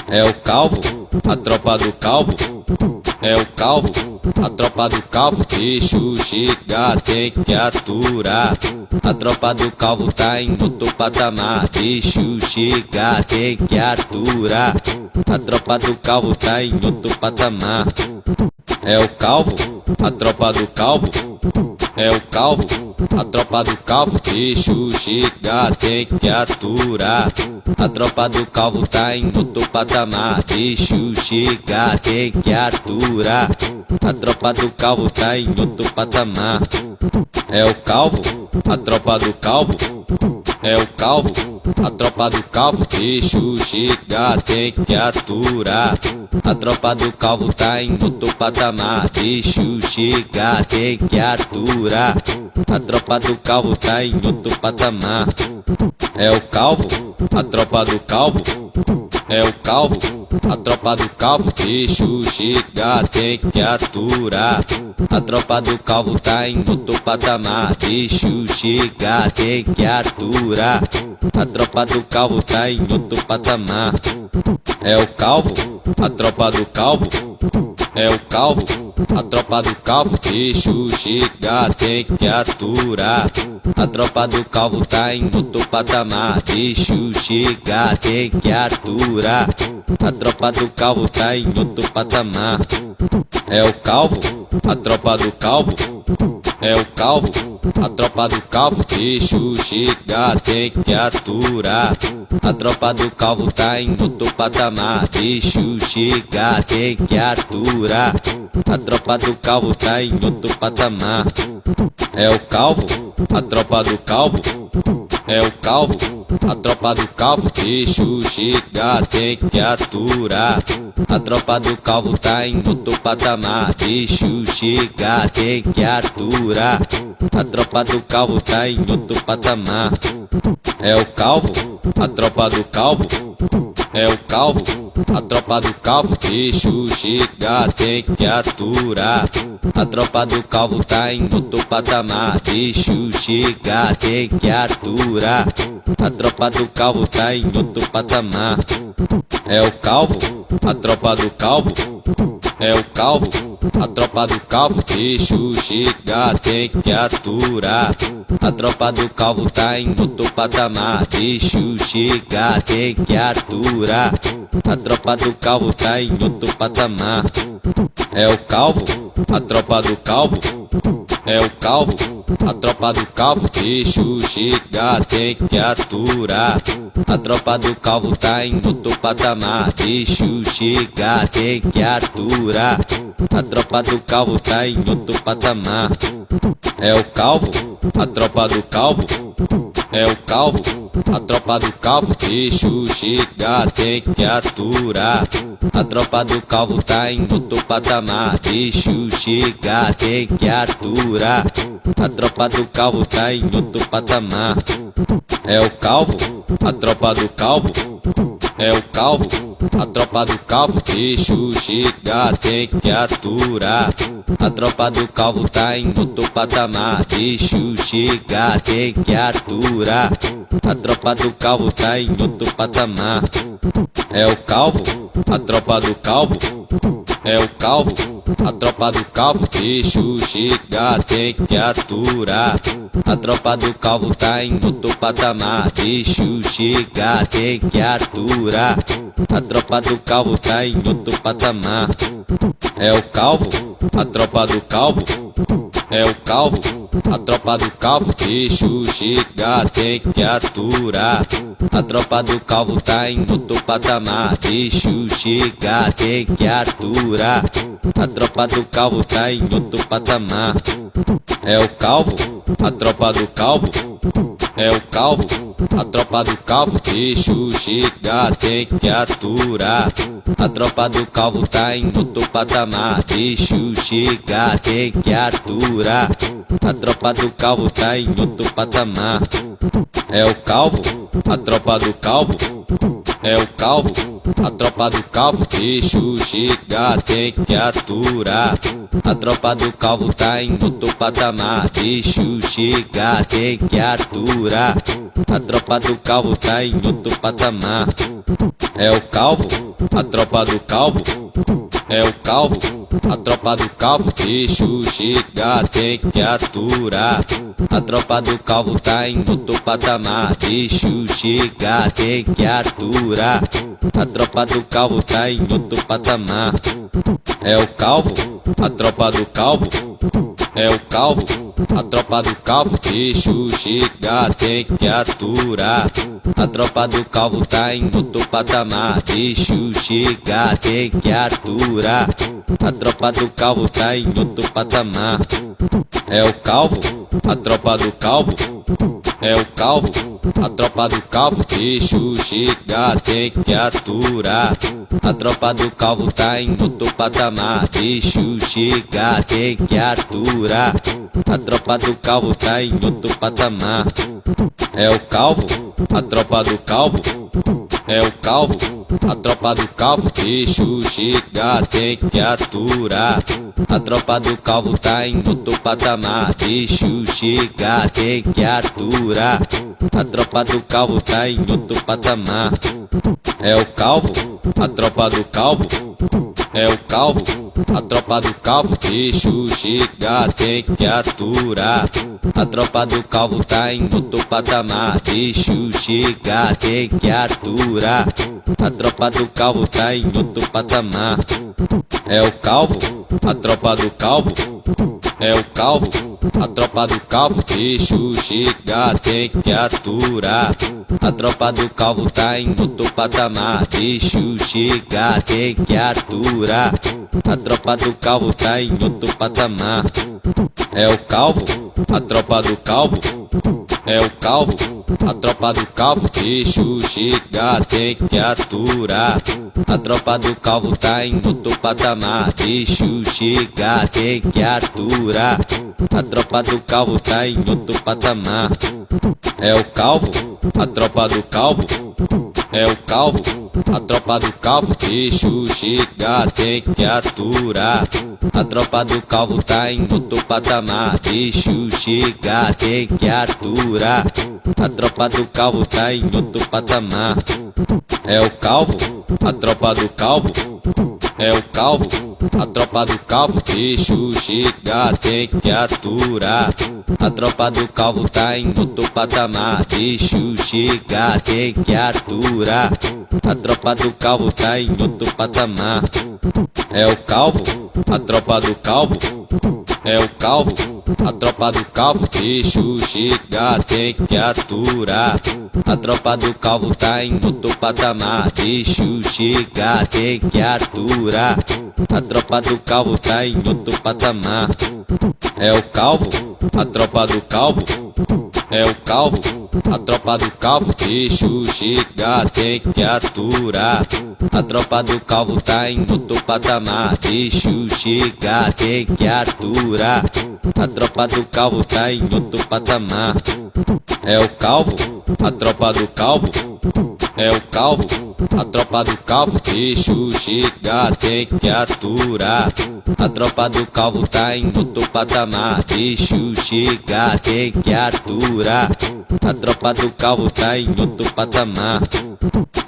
É o calvo, a tropa do calvo. É o calvo, a tropa do calvo. Deixa eu chegar, tem que aturar. A tropa do calvo tá em outro patamar. Deixa eu chegar, tem que aturar. A tropa do calvo tá em outro patamar. É o calvo, a tropa do calvo. É o calvo, a tropa do calvo. Deixa eu chegar, tem que aturar. A tropa do calvo tá em outro patamar. Deixa eu chegar, tem que aturar. A tropa do calvo tá em outro patamar. É o calvo, a tropa do calvo. É o calvo, a tropa do calvo. Deixa eu chegar, tem que aturar. A tropa do calvo tá em outro patamar. Deixa eu chegar, tem que aturar. A tropa do calvo tá em outro patamar. É o calvo, a tropa do calvo. É o calvo, a tropa do calvo. Deixa eu chegar, tem que aturar. A tropa do calvo tá em outro patamar. Deixa eu chegar, tem que aturar. A tropa do calvo tá em outro patamar. É o calvo, a tropa do calvo. É o calvo, a tropa do calvo. Deixa eu chegar, tem que aturar. A tropa do calvo tá em outro patamar. Deixa eu chegar, tem que aturar. A tropa do calvo tá em outro patamar. É o calvo, a tropa do calvo. É o calvo, a tropa do calvo. Deixa eu chegar, tem que aturar. A tropa do calvo tá em outro patamar. Deixa eu chegar, tem que aturar. A tropa do calvo tá em outro patamar. É o calvo, a tropa do calvo. É o calvo, a tropa do calvo. Deixa eu chegar, tem que aturar. A tropa do calvo tá em outro patamar. Deixa eu chegar, tem que aturar. A tropa do calvo tá em outro patamar. É o calvo, a tropa do calvo. É o calvo, a tropa do calvo. Deixa eu chegar, tem que aturar. A tropa do calvo tá em outro patamar. Deixa eu chegar, tem que aturar. A tropa do calvo tá em outro patamar. É o calvo, a tropa do calvo. É o calvo, a tropa do calvo. Deixa eu chegar, tem que aturar. A tropa do calvo tá em outro patamar. Deixa eu chegar, tem que aturar. A tropa do calvo tá em outro patamar. É o calvo, a tropa do calvo. É o calvo, a tropa do calvo. Deixa eu chegar, tem que aturar. A tropa do calvo tá em outro patamar. Deixa eu chegar, tem que aturar. A tropa do calvo tá em outro patamar. É o calvo, a tropa do calvo. É o calvo, a tropa do calvo. Deixa eu chegar, tem que aturar. A tropa do calvo tá em outro patamar. Deixa eu chegar, tem que aturar. A tropa do calvo tá em outro patamar. É o calvo, a tropa do calvo. É o calvo, a tropa do calvo. Deixa eu chegar, tem que aturar. A tropa do calvo tá em outro patamar. Deixa eu chegar, tem que aturar. A tropa do calvo tá em outro patamar. É o calvo, a tropa do calvo. É o calvo, a tropa do calvo. Deixa eu chegar, tem que aturar. A tropa do calvo tá em outro patamar. Deixa eu chegar, tem que aturar. A tropa do calvo tá em outro patamar. É o calvo, a tropa do calvo. É o calvo, a tropa do calvo. Deixa eu chegar, tem que aturar. A tropa do calvo tá em outro patamar. Deixa eu chegar, tem que aturar. A tropa do calvo tá em outro patamar. É o calvo, a tropa do calvo. É o calvo, a tropa do calvo. Deixa eu chegar, tem que aturar. A tropa do calvo tá em outro patamar. Deixa eu chegar, tem que aturar. A tropa do calvo tá em outro patamar. É o calvo, a tropa do calvo. É o calvo, a tropa do calvo. Deixa eu chegar, tem que aturar. A tropa do calvo tá em outro patamar. Deixa eu chegar, tem que aturar. A tropa do calvo tá em outro patamar. É o calvo, a tropa do calvo, é o calvo, a tropa do calvo, bicho chega, tem que aturar. A tropa do calvo tá em outro patamar, bicho chega, tem que aturar. A tropa do calvo tá em outro patamar, é o calvo, a tropa do calvo, é o calvo, a tropa do calvo, bicho chega, tem que aturar. A tropa do calvo tá em outro patamar, bicho chega, tem que aturar. A tropa do calvo tá em outro patamar, é o calvo, a tropa do calvo, é o calvo, a tropa do calvo, bicho chega, tem que aturar. A tropa do calvo tá em outro patamar, bicho chega, tem que aturar. A tropa do calvo tá em outro patamar, é o calvo, a tropa do calvo, é o calvo, a tropa do calvo, bicho chega, tem que aturar. A tropa do calvo tá em outro patamar, bicho chega, tem que aturar. A tropa do calvo tá em outro patamar, é o calvo, a tropa do calvo, é o calvo, a tropa do calvo, bicho chega, tem que aturar. A tropa do calvo tá em outro patamar, bicho chega, tem que aturar. A tropa do calvo tá em outro patamar, é o calvo, a tropa do calvo, é o calvo, a tropa do calvo, bicho chega, tem que aturar. A tropa do calvo tá em outro patamar, bicho chega, tem que aturar. A tropa do calvo tá em outro patamar, é o calvo, a tropa do calvo, é o calvo, a tropa do calvo, bicho chega, tem que aturar. A tropa do calvo tá em outro patamar, bicho chega, tem que aturar. A tropa do calvo tá em outro patamar, é o calvo, a tropa do calvo, é o calvo, a tropa do calvo, bicho chega, tem que aturar. A tropa do calvo tá em outro patamar, bicho chega, tem que aturar. A tropa do calvo tá em outro patamar, é o calvo, a tropa do calvo, é o calvo, a tropa do calvo, bicho chega, tem que aturar. A tropa do calvo tá em outro patamar, bicho chega, tem que aturar. A tropa do calvo tá em outro patamar, é o calvo, a tropa do calvo, é o calvo, a tropa do calvo, bicho chega, tem que aturar. A tropa do calvo tá em outro patamar, bicho chega, tem que aturar. A tropa do calvo tá em outro patamar, é o calvo, a tropa do calvo, é o calvo, a tropa do calvo, bicho chega, tem que aturar. A tropa do calvo tá em outro patamar, bicho chega, tem que aturar. A tropa do calvo tá em outro patamar, é o calvo, a tropa do calvo, é o calvo, a tropa do calvo, bicho chega, tem que aturar. A tropa do calvo tá em outro patamar, bicho chega, tem que aturar. A tropa do calvo tá em outro patamar,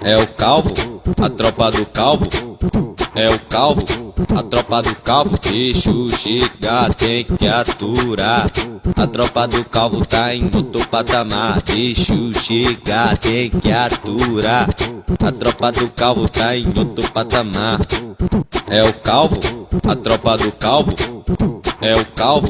é o calvo, a tropa do calvo, é o calvo, a tropa do calvo, bicho chega, tem que aturar. A tropa do calvo tá em outro patamar, bicho chega, tem que aturar. A tropa do calvo tá em outro patamar, é o calvo, a tropa do calvo, é o calvo,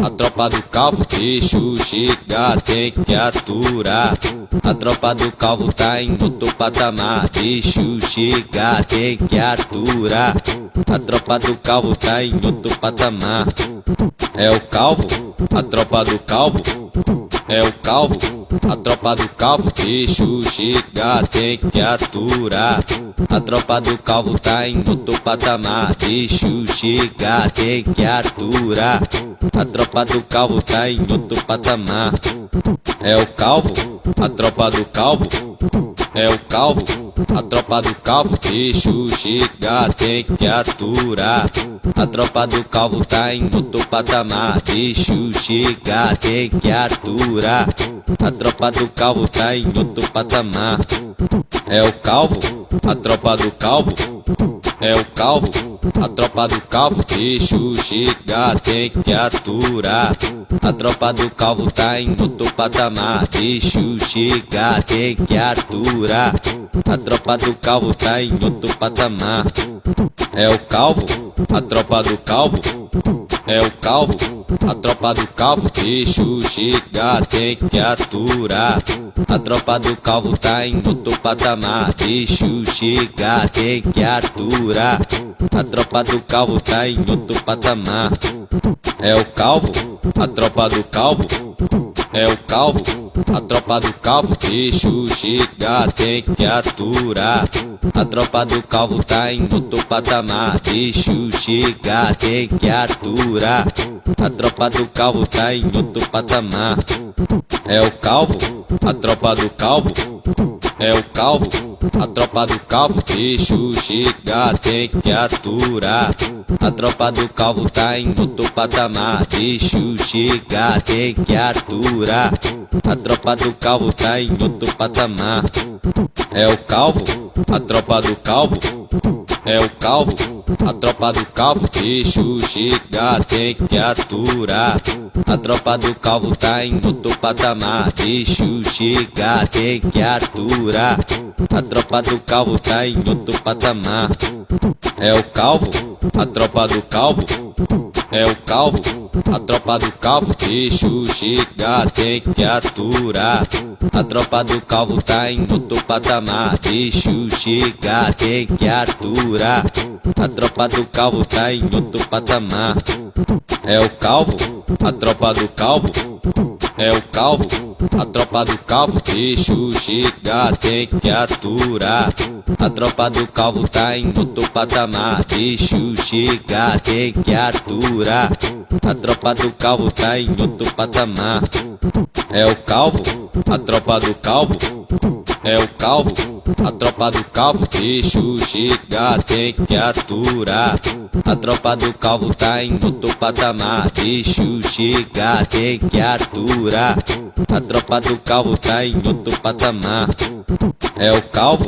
a tropa do calvo, bicho chega, tem que aturar. A tropa do calvo tá em outro patamar, bicho chega, tem que aturar. A tropa do calvo tá em outro patamar, é o calvo, a tropa do calvo, é o calvo, a tropa do calvo, bicho chega, tem que aturar. A tropa do calvo tá em outro patamar, bicho chega, tem que aturar. A tropa do calvo tá em outro patamar, é o calvo, a tropa do calvo, é o calvo, a tropa do calvo, bicho chega, tem que aturar. A tropa do calvo tá em outro patamar, bicho chega, tem que aturar. A tropa do calvo tá em outro patamar, é o calvo, a tropa do calvo, é o calvo, a tropa do calvo, bicho chega, tem que aturar. A tropa do calvo tá em outro patamar, bicho chega, tem que aturar. A tropa do calvo tá em outro patamar, é o calvo, a tropa do calvo, é o calvo, a tropa do calvo, bicho chega, tem que aturar. A tropa do calvo tá em outro patamar, bicho chega, tem que aturar. A tropa do calvo tá em outro patamar, é o calvo, a tropa do calvo, é o calvo, a tropa do calvo, bicho chega, tem que aturar. A tropa do calvo tá em outro patamar, bicho chega, tem que aturar. A tropa do calvo tá em outro patamar, é o calvo, a tropa do calvo, é o calvo, a tropa do calvo, bicho chega, tem que aturar. A tropa do calvo tá em outro patamar, bicho chega, tem que aturar. A tropa do calvo tá em outro patamar, é o calvo, a tropa do calvo, é o calvo, a tropa do calvo, bicho chega, tem que aturar. A tropa do calvo tá em outro patamar, bicho chega, tem que aturar. A tropa do calvo tá em outro patamar, é o calvo, a tropa do calvo, é o calvo, a tropa do calvo, bicho chega, tem que aturar. A tropa do calvo tá em outro patamar, bicho chega, tem que aturar. A tropa do calvo tá em outro patamar, é o calvo, a tropa do calvo, é o calvo, a tropa do calvo, bicho chega, tem que aturar. A tropa do calvo tá em outro patamar, bicho chega, tem que aturar. A tropa do calvo tá em outro patamar, é o calvo, a tropa do calvo, é o calvo, a tropa do calvo, bicho chega, tem que aturar. A tropa do calvo tá em outro patamar, bicho chega, tem que aturar. A tropa do calvo tá em outro patamar, é o calvo,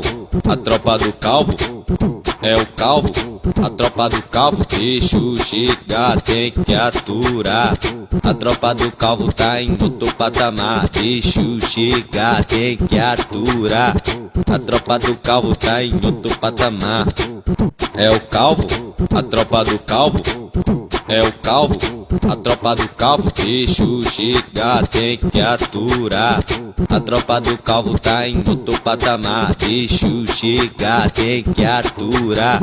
a tropa do calvo, é o calvo, a tropa do calvo, bicho chega, tem que aturar. A tropa do calvo tá em outro patamar, bicho chega, tem que aturar. A tropa do calvo tá em outro patamar, é o calvo, a tropa do calvo, é o calvo, a tropa do calvo, bicho chega, tem que aturar. A tropa do calvo tá em outro patamar, bicho chega, tem que aturar.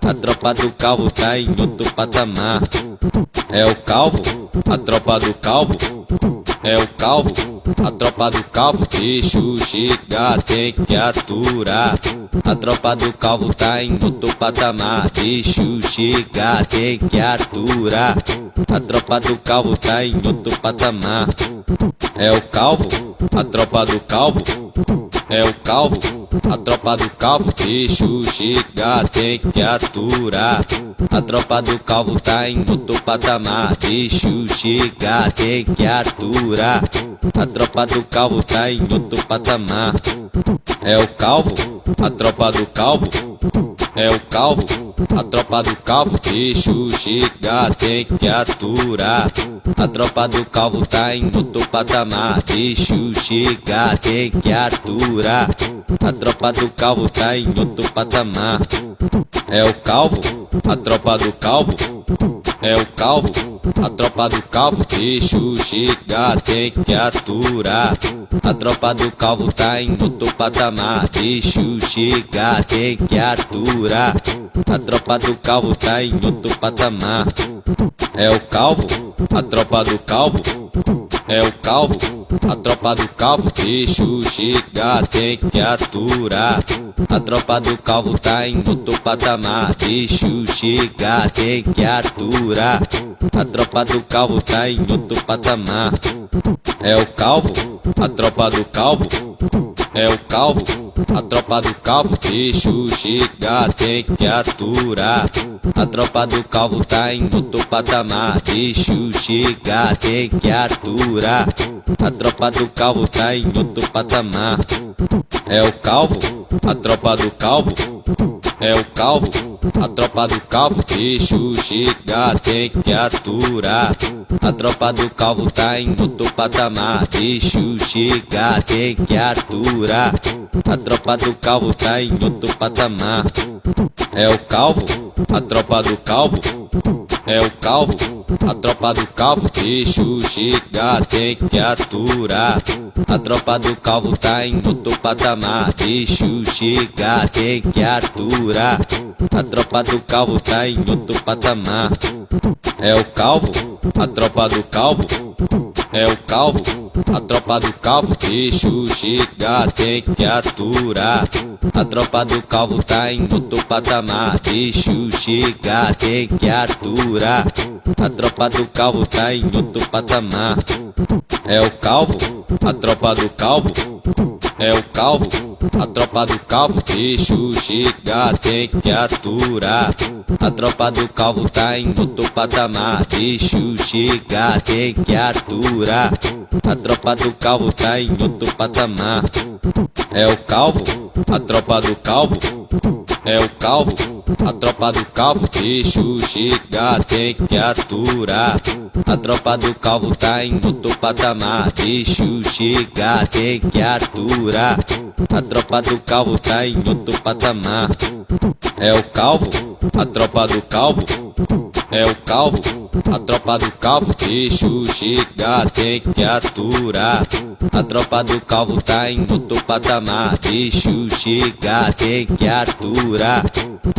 A tropa do calvo tá em outro patamar, é o calvo, a tropa do calvo, é o calvo, a tropa do calvo, bicho chega, tem que aturar. A tropa do calvo tá em outro patamar, bicho chega, tem que aturar. A tropa do calvo tá em outro patamar, é o calvo, a tropa do calvo, é o calvo, a tropa do calvo, bicho chega, tem que aturar. A tropa do calvo tá em outro patamar, bicho chega, tem que aturar. A tropa do calvo tá em outro patamar, é o calvo, a tropa do calvo, é o calvo, a tropa do calvo, bicho chega, tem que aturar. A tropa do calvo tá em outro patamar, bicho chega, tem que aturar. A tropa do calvo tá em outro patamar, é o calvo, a tropa do calvo, é o calvo, a tropa do calvo, bicho chega, tem que aturar. A tropa do calvo tá em outro patamar, bicho chega, tem que aturar. A tropa do calvo tá em outro patamar, é o calvo, a tropa do calvo, é o calvo, a tropa do calvo, bicho chega, tem que aturar. A tropa do calvo tá em outro patamar, bicho chega, tem que aturar. A tropa do calvo tá em outro patamar, é o calvo, a tropa do calvo, é o calvo, a tropa do calvo, bicho chega, tem que aturar. A tropa do calvo tá em outro patamar, bicho chega, tem que aturar. A tropa do calvo tá em outro patamar, é o calvo, a tropa do calvo, é o calvo, a tropa do calvo, bicho chega, tem que aturar. A tropa do calvo tá em outro patamar, bicho chega, tem que aturar. A tropa do calvo tá em outro patamar, é o calvo, a tropa do calvo, é o calvo, a tropa do calvo, bicho chega, tem que aturar. A tropa do calvo tá em outro patamar, bicho chega, tem que aturar. A tropa do calvo tá em outro patamar, é o calvo, a tropa do calvo, é o calvo, a tropa do calvo, bicho chega, tem que aturar. A tropa do calvo tá em outro patamar, bicho chega, tem que aturar. A tropa do calvo tá em outro patamar, é o calvo, a tropa do calvo, é o calvo, a tropa do calvo, bicho chega, tem que aturar. A tropa do calvo tá em outro patamar, bicho chega, tem que aturar. A tropa do calvo tá em outro patamar, é o calvo, a tropa do calvo, é o calvo, a tropa do calvo, bicho chega, tem que aturar. A tropa do calvo tá em outro patamar, bicho chega, tem que aturar. A tropa do calvo tá em outro patamar, é o calvo, a tropa do calvo, é o calvo, a tropa do calvo, bicho chega, tem que aturar. A tropa do calvo tá em outro patamar, bicho chega, tem que aturar.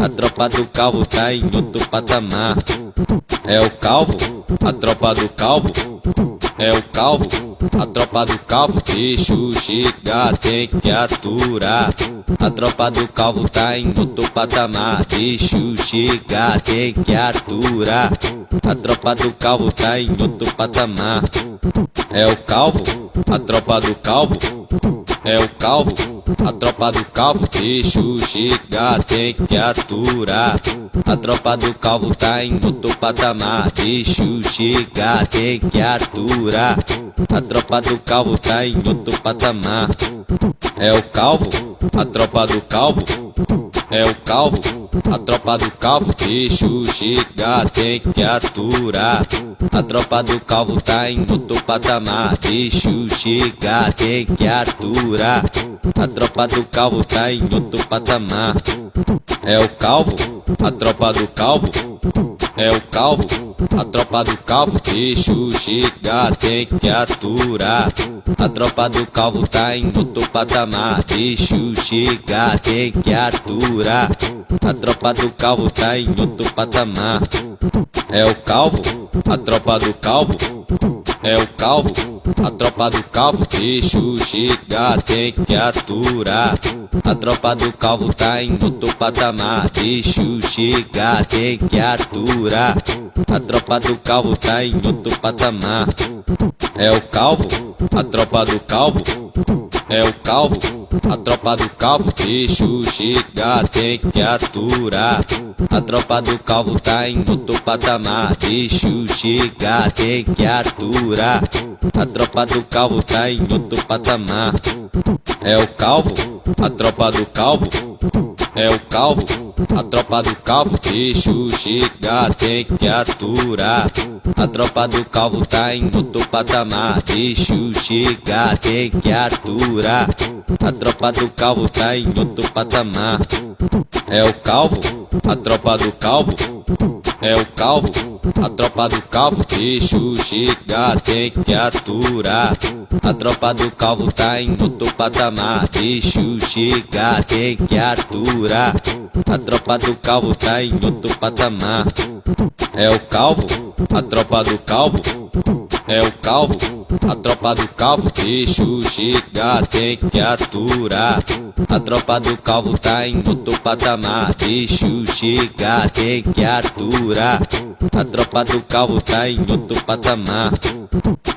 A tropa do calvo tá em outro patamar, é o calvo, a tropa do calvo, é o calvo, a tropa do calvo, bicho chega, tem que aturar. A tropa do calvo tá em outro patamar, bicho chega, tem que aturar. A tropa do calvo tá em outro patamar, é o calvo, a tropa do calvo, é o calvo, a tropa do calvo, bicho chega, tem que aturar. A tropa do calvo tá em outro patamar, bicho chega, tem que aturar. A tropa do calvo tá em outro patamar, é o calvo, a tropa do calvo, é o calvo, a tropa do calvo, bicho chega, tem que aturar. A tropa do calvo tá em outro patamar, bicho chega, tem que aturar. A tropa do calvo tá em outro patamar, é o calvo, a tropa do calvo, é o calvo, a tropa do calvo, bicho chega, tem que aturar. A tropa do calvo tá em outro patamar, bicho chega, tem que aturar. A tropa do calvo tá em outro patamar, é o calvo, a tropa do calvo, é o calvo, a tropa do calvo, bicho chega, tem que aturar. A tropa do calvo tá em outro patamar, bicho chega, tem que aturar. A tropa do calvo tá em outro patamar, é o calvo, a tropa do calvo, é o calvo, a tropa do calvo, bicho chega, tem que aturar. A tropa do calvo tá em outro patamar, bicho chega, tem que aturar. A tropa do calvo tá em outro patamar, é o calvo, a tropa do calvo, é o calvo, a tropa do calvo, bicho chega, tem que aturar. A tropa do calvo tá em outro patamar, bicho chega, tem que aturar. A tropa do calvo tá em outro patamar, é o calvo, a tropa do calvo, é o calvo, a tropa do calvo, bicho chega, tem que aturar. A tropa do calvo tá em outro patamar, bicho chega, tem que aturar. A tropa do calvo tá em outro patamar, é o calvo, a tropa do calvo, é o calvo, a tropa do calvo, bicho chega, tem que aturar. A tropa do calvo tá em outro patamar, bicho chega, tem que aturar. A tropa do calvo tá em outro patamar,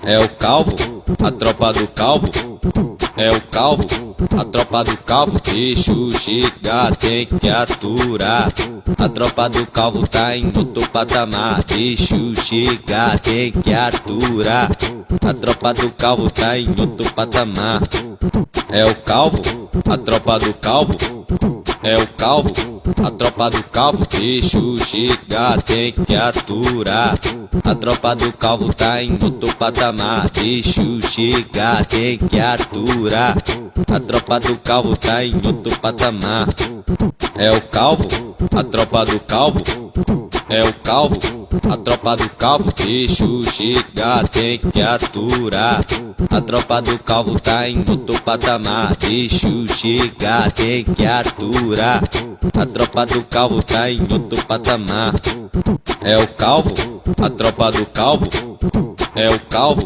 é o calvo, a tropa do calvo, é o calvo, a tropa do calvo, bicho chega, tem que aturar. A tropa do calvo tá em outro patamar, bicho chega, tem que aturar. A tropa do calvo tá em outro patamar, É o calvo, a tropa do calvo. É o calvo, a tropa do calvo. Bicho chega, tem que aturar. A tropa do calvo tá em outro patamar. Bicho chega, tem que aturar. A tropa do calvo tá em outro patamar. É o calvo, a tropa do calvo. É o calvo, a tropa do calvo. Bicho chega, tem que aturar. A tropa do calvo tá em outro patamar. Bicho chega, tem que aturar. A tropa do calvo tá em outro patamar. É o calvo, a tropa do calvo. É o calvo,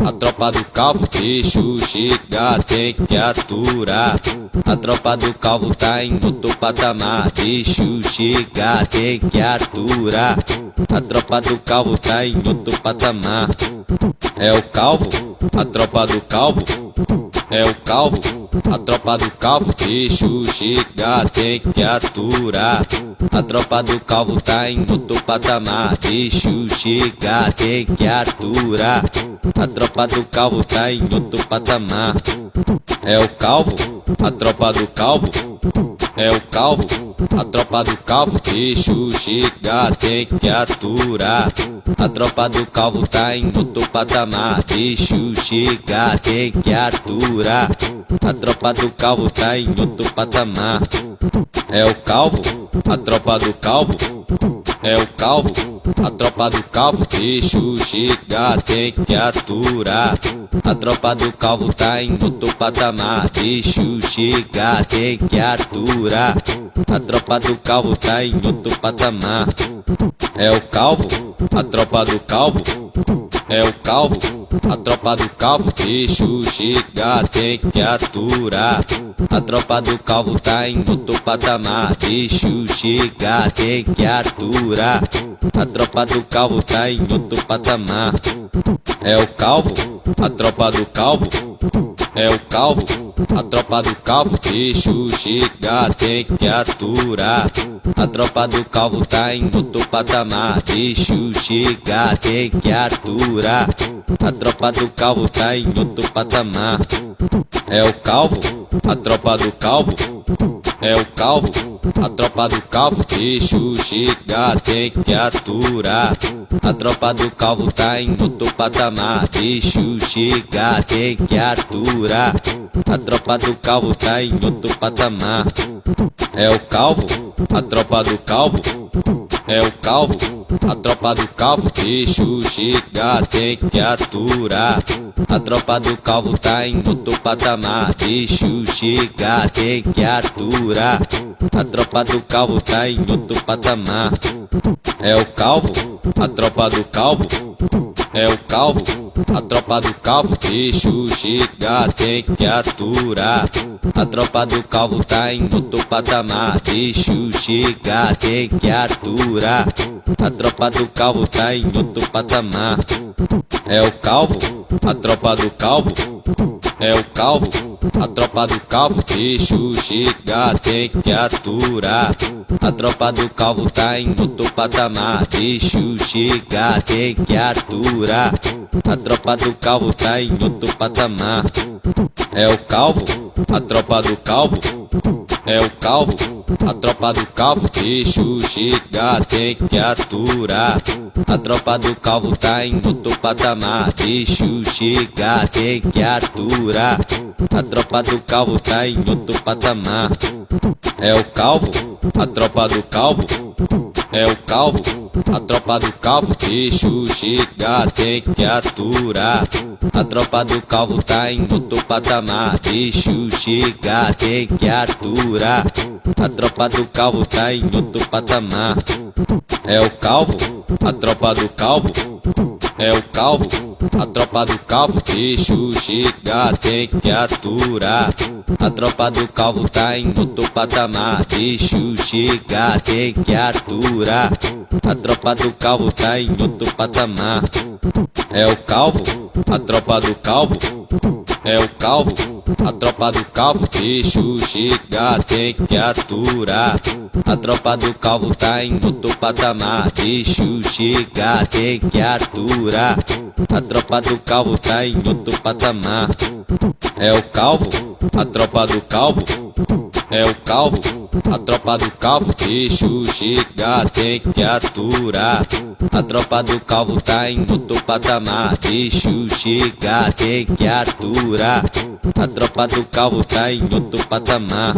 a tropa do calvo. Bicho chega, tem que aturar. A tropa do calvo tá em outro patamar. Bicho chega, tem que aturar. A tropa do calvo tá em outro patamar. É o calvo, a tropa do calvo. É o calvo, a tropa do calvo. Bicho chega, tem que aturar. A tropa do calvo tá em outro patamar. Bicho chega, tem que aturar. A tropa do calvo tá em outro patamar. É o calvo, a tropa do calvo. É o calvo, a tropa do calvo. Bicho chega, tem que aturar. A tropa do calvo tá em outro patamar. Bicho chega, tem que aturar. A tropa do calvo tá em outro patamar. É o calvo, a tropa do calvo. É o calvo, a tropa do calvo. Bicho chega, tem que aturar. A tropa do calvo tá em outro patamar. Bicho chega, tem que aturar. A tropa do calvo tá em outro patamar. É o calvo, a tropa do calvo. É o calvo, a tropa do calvo. Bicho chega, tem que aturar. A tropa do calvo tá em outro patamar. Bicho chega, tem que aturar. A tropa do calvo tá em outro patamar. É o calvo, a tropa do calvo. É o calvo, a tropa do calvo. Bicho chega, tem que aturar. A tropa do calvo tá em outro patamar. Bicho chega, tem que aturar. A tropa do calvo tá em outro patamar. É o calvo, a tropa do calvo. É o calvo, a tropa do calvo. Bicho chega, tem que aturar. A tropa do calvo tá em outro patamar. Bicho chega, tem que aturar. A tropa do calvo tá em outro patamar. É o calvo, a tropa do calvo. É o calvo, a tropa do calvo. Bicho chega, tem que aturar. A tropa do calvo tá em outro patamar. Bicho chega, tem que aturar. A tropa do calvo tá em outro patamar. É o calvo, a tropa do calvo. É o calvo, a tropa do calvo. Bicho chega, tem que aturar. A tropa do calvo tá em outro patamar. Bicho chega, tem que aturar. A tropa do calvo tá em outro patamar. É o calvo, a tropa do calvo. É o calvo, a tropa do calvo. Bicho chega, tem que aturar. A tropa do calvo tá em outro patamar. Bicho chega, tem que aturar. A tropa do calvo tá em outro patamar. É o calvo, a tropa do calvo. É o calvo, a tropa do calvo. Bicho chega, tem que aturar. A tropa do calvo tá em outro patamar. Bicho chega, tem que aturar. A tropa do calvo tá em outro patamar. É o calvo, a tropa do calvo. É o calvo, a tropa do calvo. Bicho chega, tem que aturar. A tropa do calvo tá em outro patamar. Bicho chega, tem que aturar. A tropa do calvo tá em outro patamar. É o calvo, a tropa do calvo. É o calvo, a tropa do calvo. Bicho chega, tem que aturar. A tropa do calvo tá em outro patamar. Bicho chega, tem que aturar. A tropa do calvo tá em outro patamar. É o calvo, a tropa do calvo. é o calvo, a tropa do calvo, bicho chega, tem que aturar. A tropa do calvo tá em outro patamar, bicho chega, tem que aturar. A tropa do calvo tá em outro patamar, é o calvo, a tropa do calvo, é o calvo, a tropa do calvo, bicho chega, tem que aturar. A tropa do calvo tá em outro patamar, bicho chega, tem que aturar. A tropa do calvo tá em outro patamar,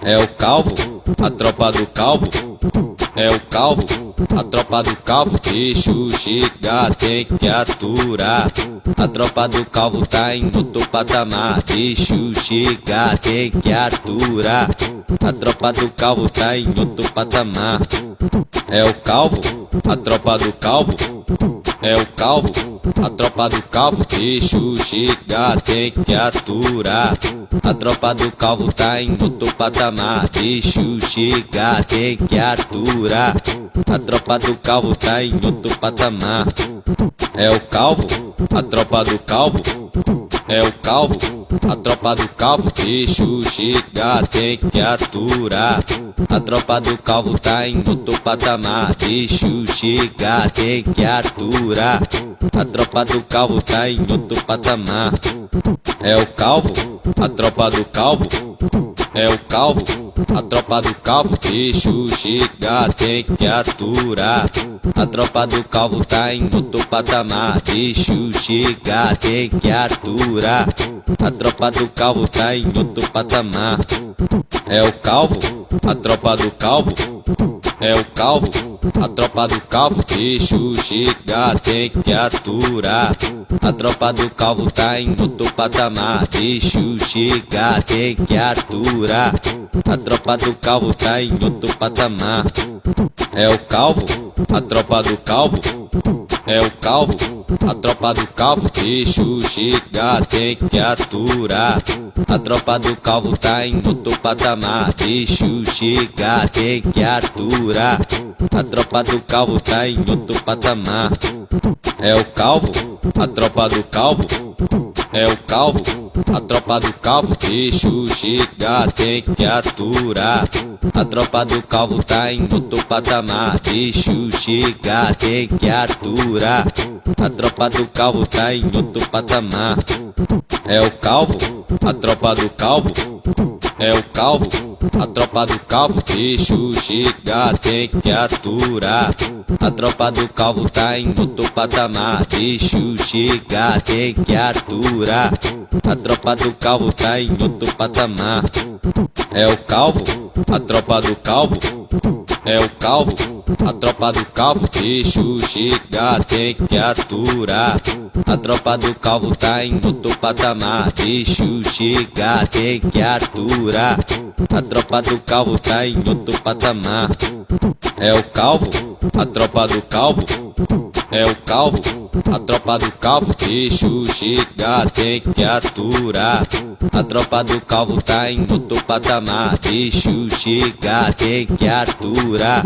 é o calvo, a tropa do calvo, é o calvo, a tropa do calvo, bicho chega, tem que aturar. A tropa do calvo tá em outro patamar, bicho chega, tem que aturar. A tropa do calvo tá em outro patamar, é o calvo, a tropa do calvo, é o calvo, a tropa do calvo, bicho chega, tem que aturar. A tropa do calvo tá em outro patamar, bicho chega, tem que aturar. A tropa do calvo tá em outro patamar, é o calvo, a tropa do calvo, é o calvo, a tropa do calvo, bicho chega, tem que aturar. A tropa do calvo tá em outro patamar, bicho chega, tem que aturar. A tropa do calvo tá em outro patamar, é o calvo, a tropa do calvo, é o calvo, a tropa do calvo, bicho chega, tem que aturar. A tropa do calvo tá em outro patamar, bicho chega, tem que aturar. A tropa do calvo tá em outro patamar, é o calvo, a tropa do calvo, é o calvo, a tropa do calvo, bicho chega, tem que aturar. A tropa do calvo tá em outro patamar, bicho chega, tem que aturar. A tropa do calvo tá em outro patamar, é o calvo, a tropa do calvo, é o calvo, a tropa do calvo, bicho chega, tem que aturar. A tropa do calvo tá em outro patamar, bicho chega, tem que aturar. A tropa do calvo tá em outro patamar, é o calvo, a tropa do calvo, é o calvo, a tropa do calvo, bicho chega, tem que aturar. A tropa do calvo tá em outro patamar, bicho chega, tem que aturar. A tropa do calvo tá em outro patamar, é o calvo, a tropa do calvo, é o calvo, a tropa do calvo, bicho chega, tem que aturar. A tropa do calvo tá em outro patamar, bicho chega, tem que aturar. A tropa do calvo tá em outro patamar, é o calvo, a tropa do calvo, é o calvo, a tropa do calvo, bicho chega, tem que aturar. A tropa do calvo tá em outro patamar, bicho chega, tem que aturar. A tropa do calvo tá em outro patamar, é o calvo, a tropa do calvo, é o calvo, a tropa do calvo, bicho chega, tem que aturar. A tropa do calvo tá em outro patamar, bicho chega, tem que aturar.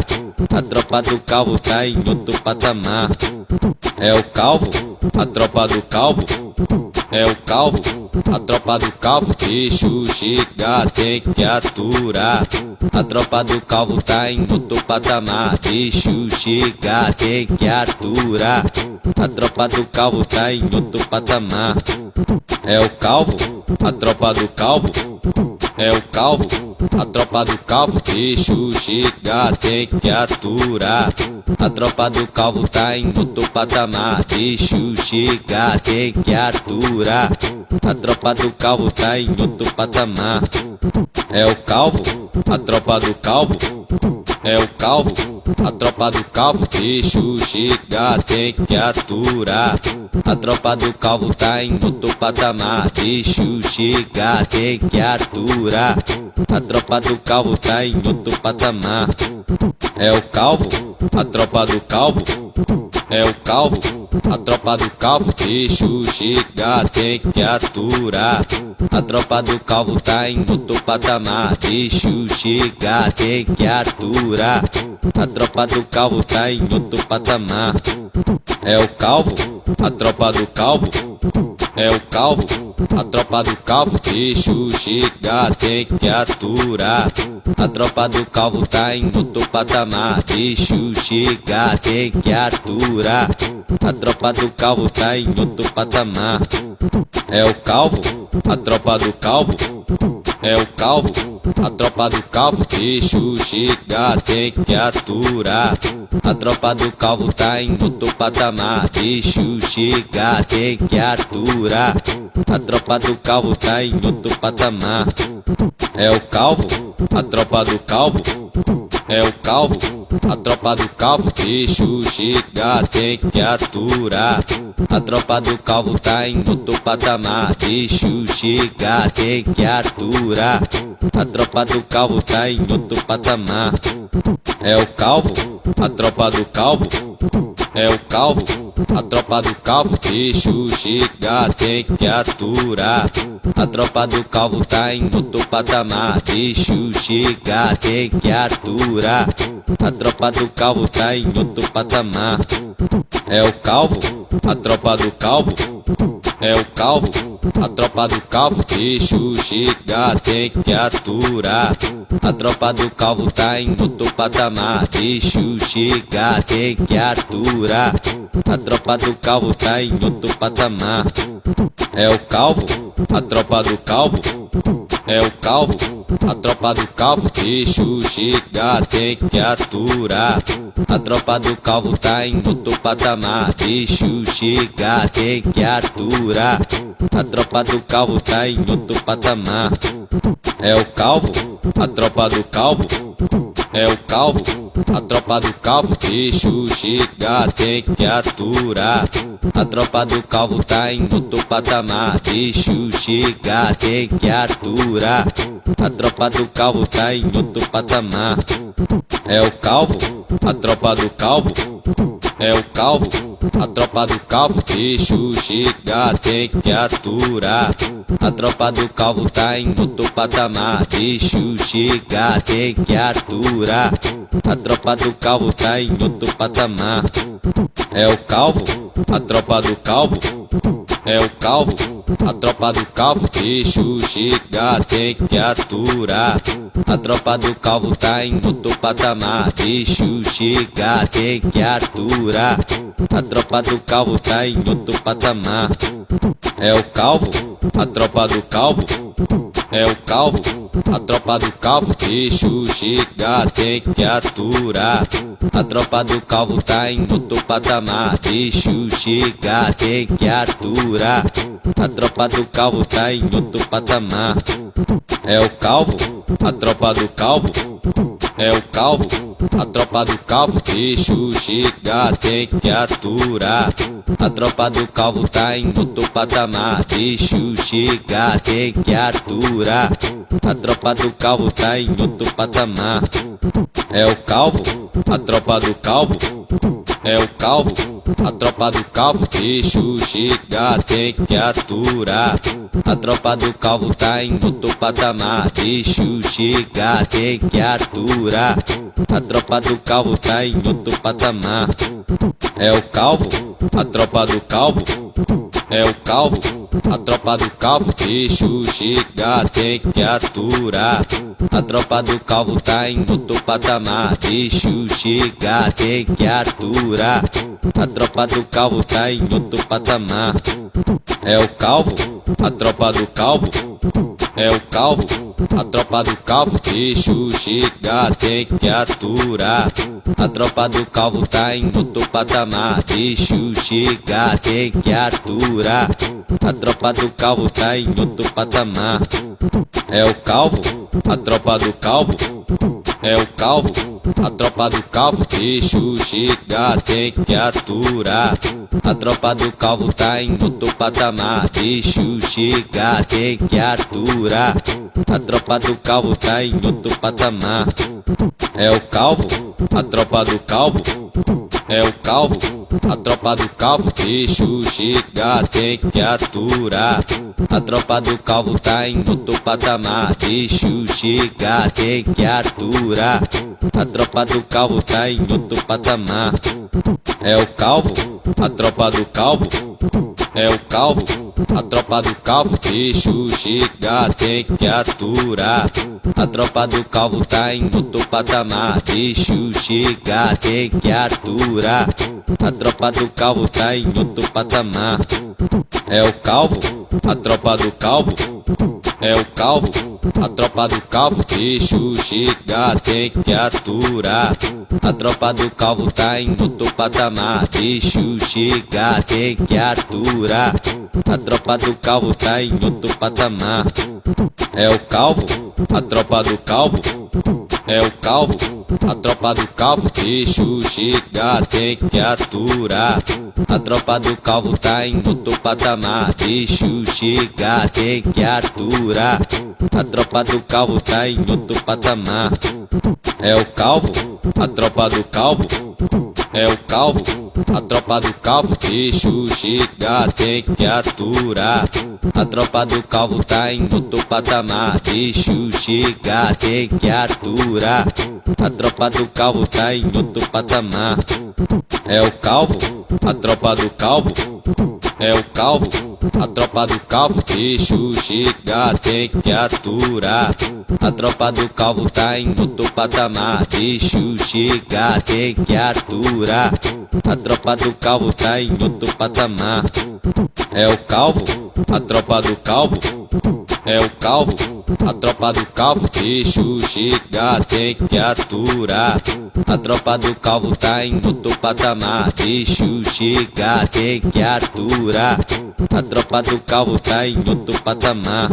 A tropa do calvo tá em outro patamar, é o calvo, a tropa do calvo, é o calvo, a tropa do calvo, bicho chega, tem que aturar. A tropa do calvo tá em outro patamar, bicho chega, tem que aturar. A tropa do calvo tá em outro patamar, é o calvo, a tropa do calvo, é o calvo, a tropa do calvo, bicho chega, tem que aturar. A tropa do calvo tá em outro patamar, bicho chega, tem que aturar. A tropa do calvo tá em outro patamar, é o calvo, a tropa do calvo, é o calvo, a tropa do calvo, bicho chega, tem que aturar. A tropa do calvo tá em outro patamar, bicho chega, tem que aturar. A tropa do calvo tá em outro patamar, é o calvo, a tropa do calvo, é o calvo, a tropa do calvo, bicho chega, tem que aturar. A tropa do calvo tá em outro patamar, bicho chega, tem que aturar. A tropa do calvo tá em outro patamar, é o calvo, a tropa do calvo, é o calvo, a tropa do calvo, bicho chega, tem que aturar. A tropa do calvo tá em outro patamar, bicho chega, tem que aturar. A tropa do calvo tá em outro patamar. É o calvo, a tropa do calvo. É o calvo, a tropa do calvo, bicho chega, tem que aturar. A tropa do calvo tá em outro patamar, bicho chega, tem que aturar. A tropa do calvo tá em outro patamar. É o calvo, a tropa do calvo. É o calvo, a tropa do calvo, bicho chega, tem que aturar. A tropa do calvo tá em outro patamar, bicho chega, tem que aturar. A tropa do calvo tá em outro patamar. É o calvo, a tropa do calvo. É o calvo, a tropa do calvo, bicho chega, tem que aturar. A tropa do calvo tá em outro patamar, bicho chega, tem que aturar. A tropa do calvo tá em outro patamar. É o calvo, a tropa do calvo. É o calvo, a tropa do calvo, bicho chega, tem que aturar. A tropa do calvo tá em outro patamar, bicho chega, tem que aturar. A tropa do calvo tá em outro patamar. É o calvo, a tropa do calvo. É o calvo, a tropa do calvo, bicho chega, tem que aturar. A tropa do calvo tá em outro patamar, bicho chega, tem que aturar. A tropa do calvo tá em outro patamar. É o calvo, a tropa do calvo. É o calvo, a tropa do calvo, bicho chega, tem que aturar. A tropa do calvo tá em outro patamar, bicho chega, tem que aturar. A tropa do calvo tá em outro patamar. É o calvo, a tropa do calvo. É o calvo, a tropa do calvo, bicho chega, tem que aturar. A tropa do calvo tá em outro patamar, bicho chega, tem que aturar. A tropa do calvo tá em outro patamar. É o calvo, a tropa do calvo. É o calvo, a tropa do calvo, bicho chega, tem que aturar. A tropa do calvo tá em outro patamar, bicho chega, tem que aturar. A tropa do calvo tá em outro patamar. É o calvo, a tropa do calvo. É o calvo, a tropa do calvo, bicho chega, tem que aturar. A tropa do calvo tá em outro patamar, bicho chega, tem que aturar. A tropa do calvo tá em outro patamar. É o calvo, a tropa do calvo. É o calvo, a tropa do calvo, bicho chega, tem que aturar. A tropa do calvo tá em outro patamar, bicho chega, tem que aturar. A tropa do calvo tá em outro patamar. É o calvo, a tropa do calvo. É o calvo, a tropa do calvo, bicho chega, tem que aturar. A tropa do calvo tá em outro patamar, bicho chega, tem que aturar. A tropa do calvo tá em outro patamar. É o calvo, a tropa do calvo. É o calvo, a tropa do calvo, bicho chega, tem que aturar. A tropa do calvo tá em outro patamar, bicho chega, tem que aturar. A tropa do calvo tá em outro patamar. É o calvo, a tropa do calvo. É o calvo, a tropa do calvo, bicho chega, tem que aturar. A tropa do calvo tá em outro patamar, bicho chega, tem que aturar. A tropa do calvo tá em outro patamar. É o calvo, a tropa do calvo. É o calvo, a tropa do calvo, bicho chega, tem que aturar. A tropa do calvo tá em outro patamar, bicho chega, tem que aturar. A tropa do calvo tá em outro patamar. É o calvo, a tropa do calvo. É o calvo, a tropa do calvo, bicho chega, tem que aturar. A tropa do calvo tá em outro patamar, bicho chega, tem que aturar. A tropa do calvo tá em outro patamar. É o calvo, a tropa do calvo. é o calvo, a tropa do calvo, bicho chega, tem que aturar. A tropa do calvo tá em outro patamar, bicho chega, tem que aturar. A tropa do calvo tá em outro patamar, é o calvo, a tropa do calvo, é o calvo, a tropa do calvo, bicho chega, tem que aturar. A tropa do calvo tá em outro patamar, bicho chega, tem que aturar. A tropa do calvo tá em outro patamar, é o calvo, a tropa do calvo, é o calvo, a tropa do calvo, bicho chega, tem que aturar. A tropa do calvo tá em outro patamar, bicho chega, tem que aturar. A tropa do calvo tá em outro patamar, é o calvo, a tropa do calvo, é o calvo, a tropa do calvo, bicho chega, tem que aturar. A tropa do calvo tá em outro patamar, bicho chega, tem que aturar. A tropa do calvo tá em outro patamar, é o calvo, a tropa do calvo, é o calvo, a tropa do calvo, bicho chega, tem que aturar. A tropa do calvo tá em outro patamar, bicho chega, tem que aturar. A tropa do calvo tá em outro patamar, é o calvo, a tropa do calvo, é o calvo, a tropa do calvo, bicho chega, tem que aturar. A tropa do calvo tá em outro patamar, bicho chega, tem que aturar. A tropa do calvo tá em outro patamar,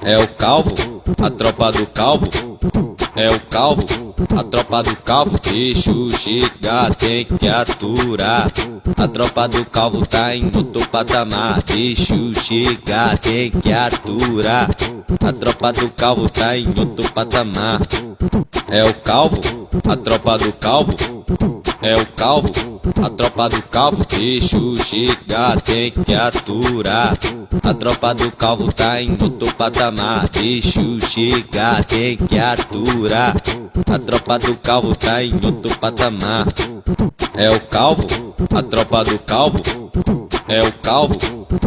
é o calvo, a tropa do calvo, é o calvo, a tropa do calvo, bicho chega, tem que aturar. A tropa do calvo tá em outro patamar, bicho chega, tem que aturar. A tropa do calvo tá em outro patamar, é o calvo, a tropa do calvo, é o calvo, a tropa do calvo, bicho chega, tem que aturar. A tropa do calvo tá em outro patamar, bicho chega, tem que aturar. A tropa do calvo tá em outro patamar, é o calvo, a tropa do calvo, é o calvo,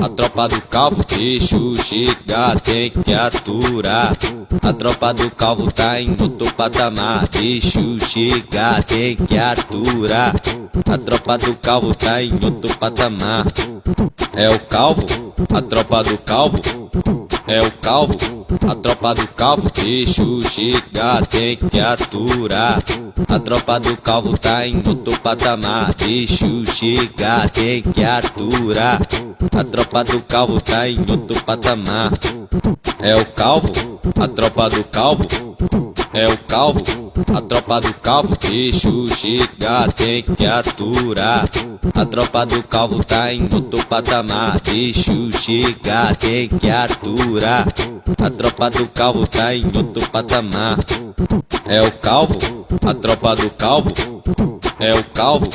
a tropa do calvo, bicho chega, tem que aturar. A tropa do calvo tá em outro patamar, bicho chega, tem que aturar. A tropa do calvo tá em outro patamar, é o calvo, a tropa do calvo, é o calvo, a tropa do calvo, bicho chega, tem que aturar. A tropa do calvo tá em outro patamar, bicho chega, tem que aturar. A tropa do calvo tá em outro patamar, é o calvo, a tropa do calvo, é o calvo, a tropa do calvo, bicho chega, tem que aturar. A tropa do calvo tá em outro patamar, bicho chega, tem que aturar. A tropa do calvo tá em outro patamar, é o calvo, a tropa do calvo, é o calvo,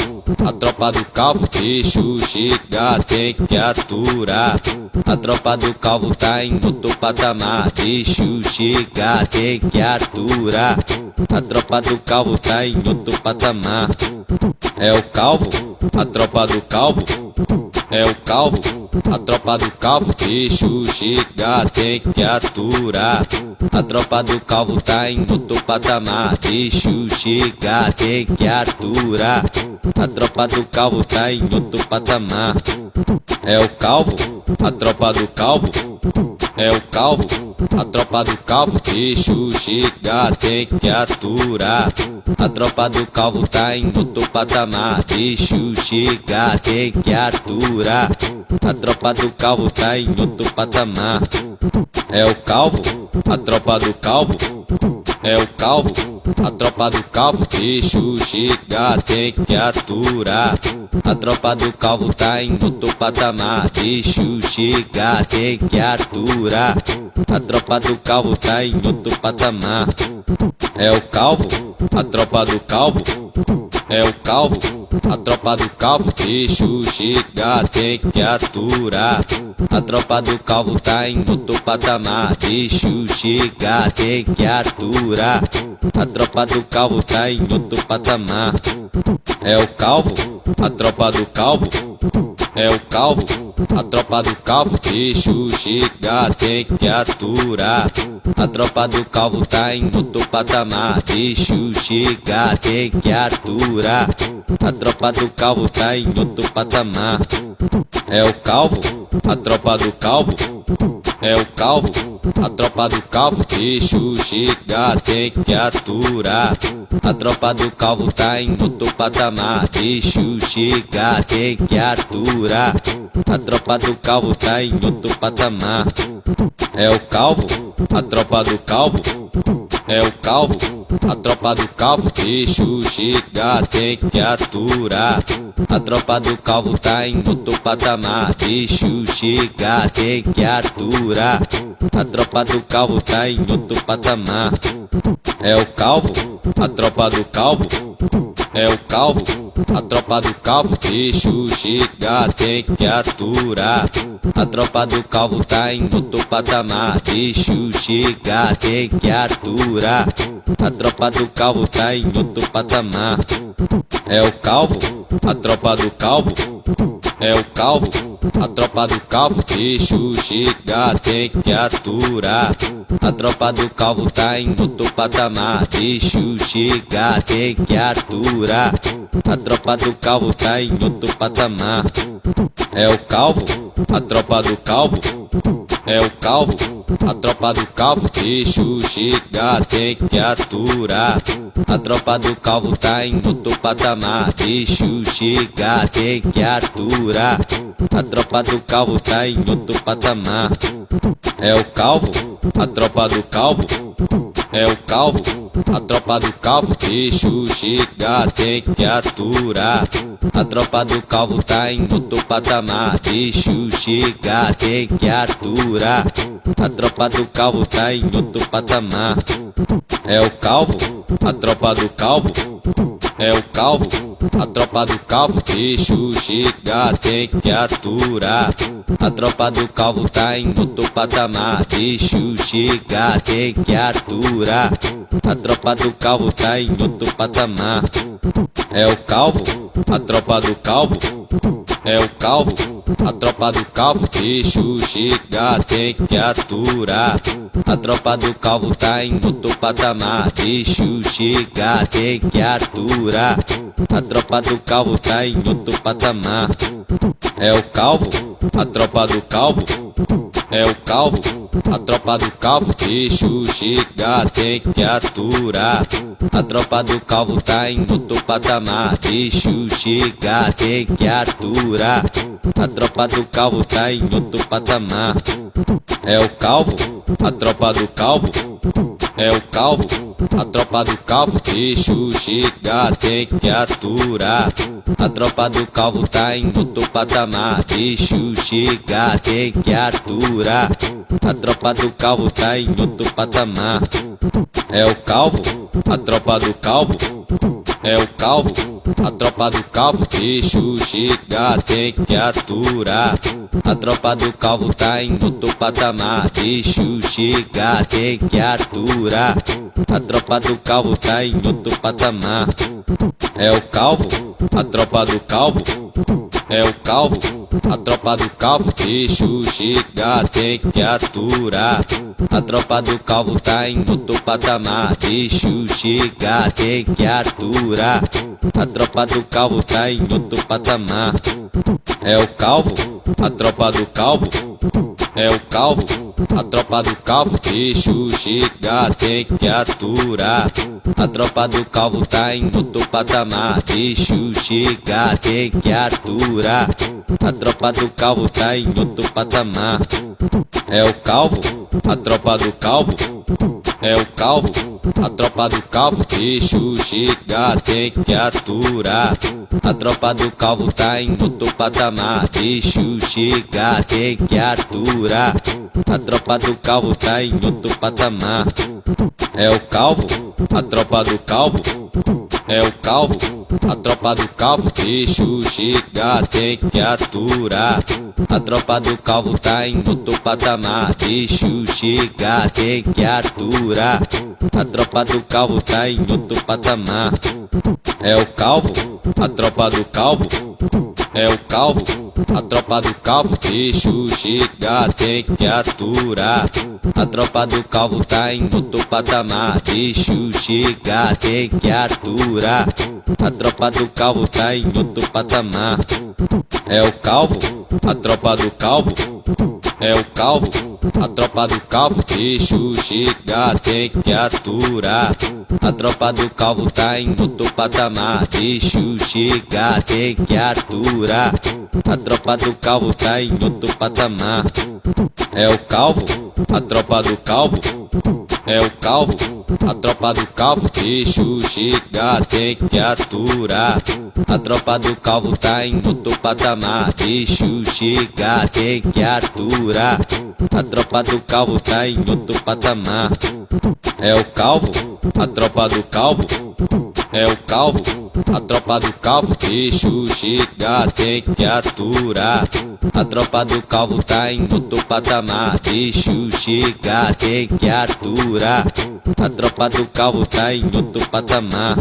a tropa do calvo, bicho chega, tem que aturar. A tropa do calvo tá em outro patamar, bicho chega, tem que aturar. A tropa do calvo tá em outro patamar, é o calvo, a tropa do calvo, é o calvo, a tropa do calvo, bicho chega, tem que aturar. A tropa do calvo tá em outro patamar, bicho chega, tem que aturar. A tropa do calvo tá em outro patamar, é o calvo, a tropa do calvo, é o calvo, a tropa do calvo, bicho chega, tem que aturar. A tropa do calvo tá em outro patamar, bicho chega, tem que aturar. A tropa do calvo tá em outro patamar, é o calvo, a tropa do calvo, é o calvo, a tropa do calvo, bicho chega, tem que aturar. A tropa do calvo tá em outro patamar, bicho chega, tem que aturar. A tropa do calvo tá em outro patamar, é o calvo, a tropa do calvo, é o calvo, a tropa do calvo, bicho chega, tem que aturar. A tropa do calvo tá em outro patamar, bicho chega, tem que aturar. A tropa do calvo tá em outro patamar, é o calvo, a tropa do calvo, é o calvo, a tropa do calvo, bicho chega, tem que aturar. A tropa do calvo tá em outro patamar, bicho chega, tem que aturar. A tropa do calvo tá em outro patamar. É o calvo, a tropa do calvo, é o calvo, a tropa do calvo, bicho chega, tem que aturar. A tropa do calvo tá em outro patamar, bicho chega, tem que aturar. A tropa do calvo tá em outro patamar. É o calvo, a tropa do calvo, é o calvo, a tropa do calvo, bicho chega, tem que aturar. A tropa do calvo tá em outro patamar, bicho chega, tem que aturar. A tropa do calvo tá em outro patamar. É o calvo, a tropa do calvo, é o calvo, a tropa do calvo, bicho chega, tem que aturar. A tropa do calvo tá em outro patamar, bicho chega, tem que aturar. A tropa do calvo tá em outro patamar. É o calvo, a tropa do calvo, é o calvo, a tropa do calvo, bicho chega, tem que aturar. A tropa do calvo tá em outro patamar, bicho chega, tem que aturar. A tropa do calvo tá em outro patamar. É o calvo, a tropa do calvo, é o calvo, a tropa do calvo, bicho chega, tem que aturar. A tropa do calvo tá em outro patamar, bicho chega, tem que aturar. A tropa do calvo tá em outro patamar. É o calvo, a tropa do calvo, é o calvo, a tropa do calvo, bicho chega, tem que aturar. A tropa do calvo tá em outro patamar, bicho chega, tem que aturar. A tropa do calvo tá em outro patamar. É o calvo, a tropa do calvo, é o calvo, a tropa do calvo, bicho chega, tem que aturar. A tropa do calvo tá em outro patamar, bicho chega, tem que aturar. A tropa do calvo tá em outro patamar. É o calvo, a tropa do calvo, é o calvo, a tropa do calvo, bicho chega, tem que aturar. A tropa do calvo tá em outro patamar, bicho chega, tem que aturar. A tropa do calvo tá em outro patamar. É o calvo, a tropa do calvo, é o calvo, a tropa do calvo, bicho chega, tem que aturar. A tropa do calvo tá em outro patamar, bicho chega, tem que aturar. A tropa do calvo tá em outro patamar. É o calvo, a tropa do calvo, é o calvo, a tropa do calvo, bicho chega, tem que aturar. A tropa do calvo tá em outro patamar, bicho chega, tem que aturar. A tropa do calvo tá em outro patamar. É o calvo, a tropa do calvo, é o calvo, a tropa do calvo, bicho chega, tem que aturar. A tropa do calvo tá em outro patamar, bicho chega, tem que aturar. A tropa do calvo tá em outro patamar. É o calvo, a tropa do calvo, é o calvo, a tropa do calvo, bicho chega, tem que aturar. A tropa do calvo tá em outro patamar, bicho chega, tem que aturar. A tropa do calvo tá em outro patamar. É o calvo, a tropa do calvo, é o calvo, a tropa do calvo, bicho chega, tem que aturar. A tropa do calvo tá em outro patamar, bicho chega, tem que aturar. A tropa do calvo tá em outro patamar. É o calvo, a tropa do calvo, é o calvo, a tropa do calvo, bicho chega, tem que aturar. A tropa do calvo tá em outro patamar, bicho chega, tem que aturar. A tropa do calvo tá em outro patamar. É o calvo, a tropa do calvo, é o calvo, a tropa do calvo, bicho chega, tem que aturar. A tropa do calvo tá em outro patamar, bicho chega, tem que aturar. A tropa do calvo tá em outro patamar. É o calvo, a tropa do calvo, é o calvo, a tropa do calvo, bicho chega, tem que aturar. A tropa do calvo tá em outro patamar, bicho chega, tem que aturar. A tropa do calvo tá em outro patamar. É o calvo, a tropa do calvo, é o calvo, a tropa do calvo, bicho chega, tem que aturar. A tropa do calvo tá em outro patamar, bicho chega, tem que aturar. A tropa do calvo tá em outro patamar. É o calvo, a tropa do calvo, é o calvo, a tropa do calvo, bicho chega, tem que aturar. A tropa do calvo tá em outro patamar, bicho chega, tem que aturar. A tropa do calvo tá em outro patamar. É o calvo, a tropa do calvo, é o calvo, a tropa do calvo, bicho chega, tem que aturar. A tropa do calvo tá em outro patamar, bicho chega, tem que aturar. A tropa do calvo tá em outro patamar.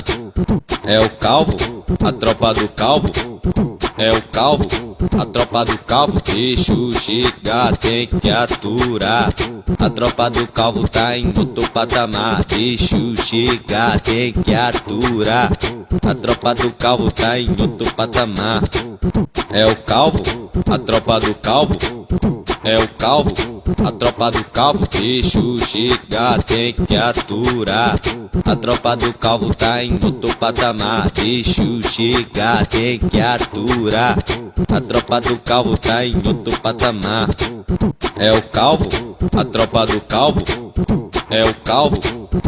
É o calvo, a tropa do calvo, é o calvo, a tropa do calvo, bicho chega, tem que aturar. A tropa do calvo tá em outro patamar, bicho chega, tem que aturar. A tropa do calvo tá em outro patamar. É o calvo, a tropa do calvo, é o calvo, a tropa do calvo, bicho chega, tem que aturar. A tropa do calvo tá em outro patamar, bicho chega, tem que aturar. A tropa do calvo tá em outro patamar. É o calvo, a tropa do calvo, é o calvo,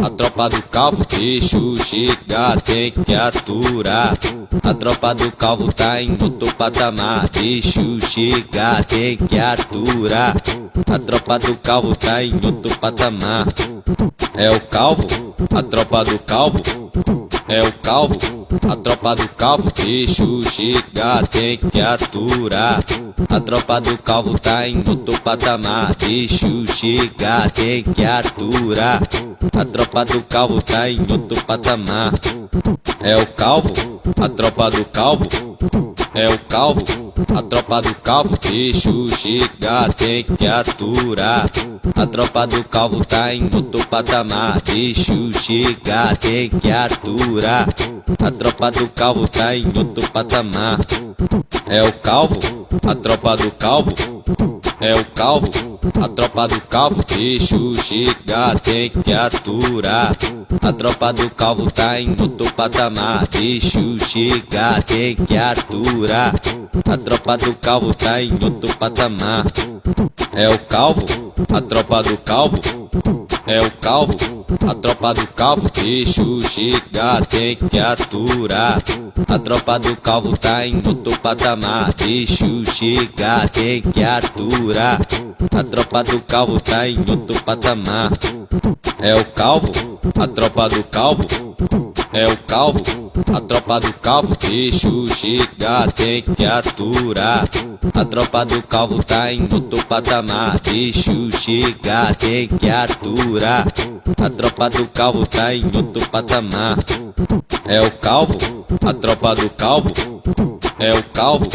a tropa do calvo, bicho chega, tem que aturar. A tropa do calvo tá em outro patamar, bicho chega, tem que aturar. A tropa do calvo tá em outro patamar. É o calvo, a tropa do calvo, é o calvo, a tropa do calvo, bicho chega, tem que aturar. A tropa do calvo tá em outro patamar, bicho chega, tem que aturar. A tropa do calvo tá em outro patamar. É o calvo, a tropa do calvo, é o calvo, a tropa do calvo, bicho chega, tem que aturar. A tropa do calvo tá em outro patamar, bicho chega, tem que aturar. A tropa do calvo tá em outro patamar. É o calvo, a tropa do calvo, é o calvo, a tropa do calvo, bicho chega, tem que aturar. A tropa do calvo tá em outro patamar, bicho chega, tem que aturar. A tropa do calvo tá em outro patamar. É o calvo, a tropa do calvo, é o calvo, a tropa do calvo, bicho chega, tem que aturar. A tropa do calvo tá em outro patamar, bicho chega, tem que aturar. A tropa do calvo tá em outro patamar. É o calvo, a tropa do calvo, é o calvo, a tropa do calvo, bicho chega, tem que aturar. A tropa do calvo tá em outro patamar, bicho chega, tem que aturar. A tropa do calvo tá em outro patamar. É o calvo, a tropa do calvo, é o calvo,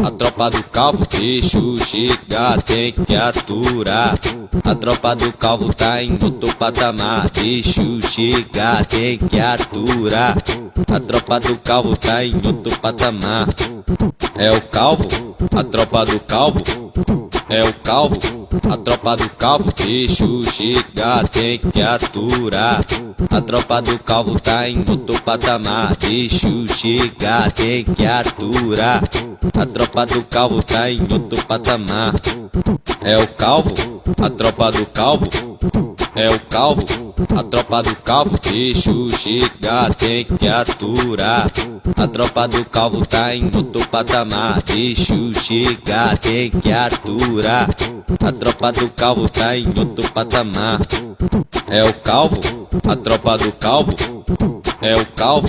a tropa do calvo, bicho chega, tem que aturar. A tropa do calvo tá em outro patamar, bicho chega, tem que aturar. A tropa do calvo tá em outro patamar. É o calvo, a tropa do calvo, é o calvo, a tropa do calvo, bicho chega, tem que aturar. A tropa do calvo tá em outro patamar, bicho chega, tem que aturar. A tropa do calvo tá em outro patamar. É o calvo, a tropa do calvo, é o calvo, a tropa do calvo, bicho chega, tem que aturar. A tropa do calvo tá em outro patamar, bicho chega, tem que aturar. A tropa do calvo tá em outro patamar. É o calvo, a tropa do calvo, é o calvo,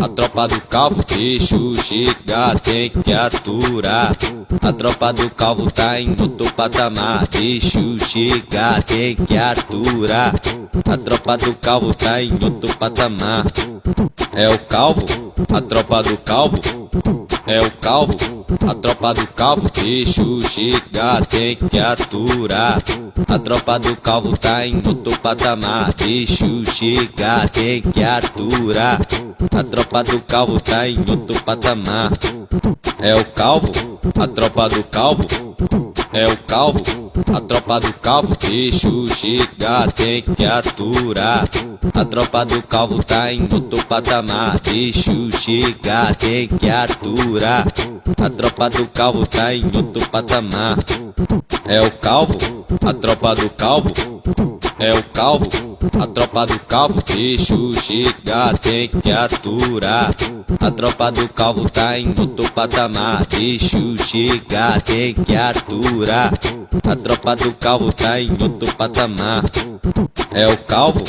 a tropa do calvo, bicho chega, tem que aturar. A tropa do calvo tá em outro patamar, bicho chega, tem que aturar. A tropa do calvo tá em outro patamar. É o calvo, a tropa do calvo, é o calvo, a tropa do calvo, bicho chega, tem que aturar. A tropa do calvo tá em outro patamar, bicho chega, tem que aturar. A tropa do calvo tá em outro patamar, é o calvo, a tropa do calvo, é o calvo, a tropa do calvo, bicho chega, tem que aturar. A tropa do calvo tá em outro patamar, bicho chega, tem que aturar. A tropa do calvo tá em outro patamar, é o calvo, a tropa do calvo, é o calvo, a tropa do calvo, bicho chega, tem que aturar. A tropa do calvo tá em outro patamar, bicho chega, tem que aturar. A tropa do calvo tá em outro patamar, é o calvo,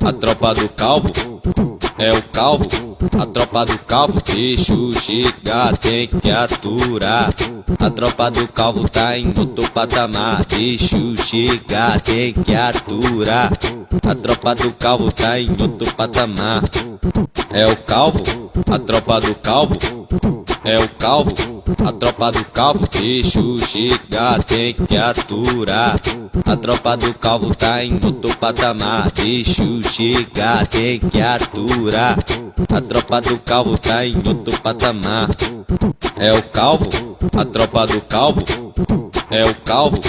a tropa do calvo, é o calvo, a tropa do calvo, bicho chega, tem que aturar. A tropa do calvo tá em outro patamar, bicho chega, tem que aturar. A tropa do calvo tá em outro patamar, é o calvo, a tropa do calvo, é o calvo, a tropa do calvo, bicho chega, tem que aturar. A tropa do calvo tá em outro patamar, bicho chega, tem que aturar. A tropa do calvo tá em outro patamar, é o calvo, a tropa do calvo, é o calvo,